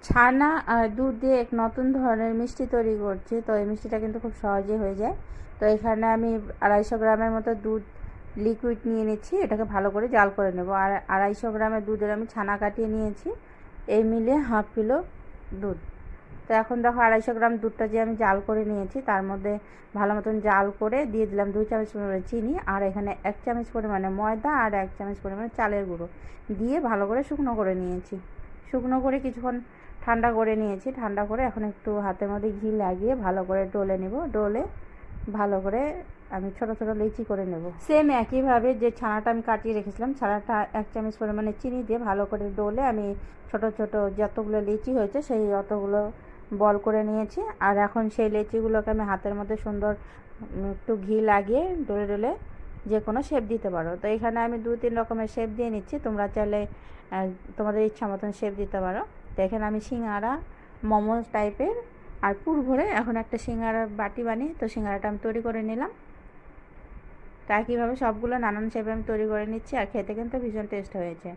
ছানা আর দুধ দিয়ে এক নতুন ধরনের মিষ্টি তৈরি করছি। তো এই মিষ্টিটা কিন্তু খুব সহজেই হয়ে যায়। তো এখানে আমি 250 গ্রামের মতো দুধ লিকুইড নিয়ে নিচ্ছি, এটাকে ভালো করে জাল করে নেব। আর 250 গ্রামের দুধের আমি ছানা কাটিয়ে নিয়েছি, এই মিলিয়ে হাফ কিলো দুধ। তো এখন দেখো 250 গ্রাম দুধটা যে আমি জাল করে নিয়েছি, তার মধ্যে ভালো মতন জাল করে দিয়ে দিলাম 2 চামচ পরিমাণে চিনি, আর এখানে 1 চামচ পরিমাণে ময়দা আর 1 চামচ পরিমাণে চালের গুঁড়ো দিয়ে ভালো করে শুকনো করে নিয়েছি। শুকনো করে কিছুক্ষণ ঠান্ডা করে নিয়েছি। ঠান্ডা করে এখন একটু হাতের মধ্যে ঘি লাগিয়ে ভালো করে ডলে নেব। ডলে ভালো করে আমি ছোট ছোট লিচি করে নেব। সেম একইভাবে যে ছানাটা আমি কাটিয়ে রেখেছিলাম, ছানাটা 1 চামচ পরিমাণে চিনি দিয়ে ভালো করে ডলে আমি ছোট ছোট যতগুলো লিচি হয়েছে সেই অতগুলো বল করে নিয়েছি। আর এখন সেই লিচিগুলোকে আমি হাতের মধ্যে সুন্দর একটু ঘি লাগিয়ে ডলে ডলে যে কোনো শেপ দিতে পারো। তো এখানে আমি 2-3 রকমের শেপ দিয়ে নিচ্ছি, তোমরা চাইলে তোমাদের ইচ্ছা মতন শেপ দিতে পারো। তো এখানে আমি সিঙ্গারা মোমো টাইপের আর পুর ভরে এখন একটা সিঙ্গারার বাটি বানিয়ে তো সিঙ্গারাটা আমি তৈরি করে নিলাম। তো একইভাবে সবগুলো নানান শেপে আমি তৈরি করে নিচ্ছি, আর খেতে কিন্তু ভীষণ টেস্ট হয়েছে।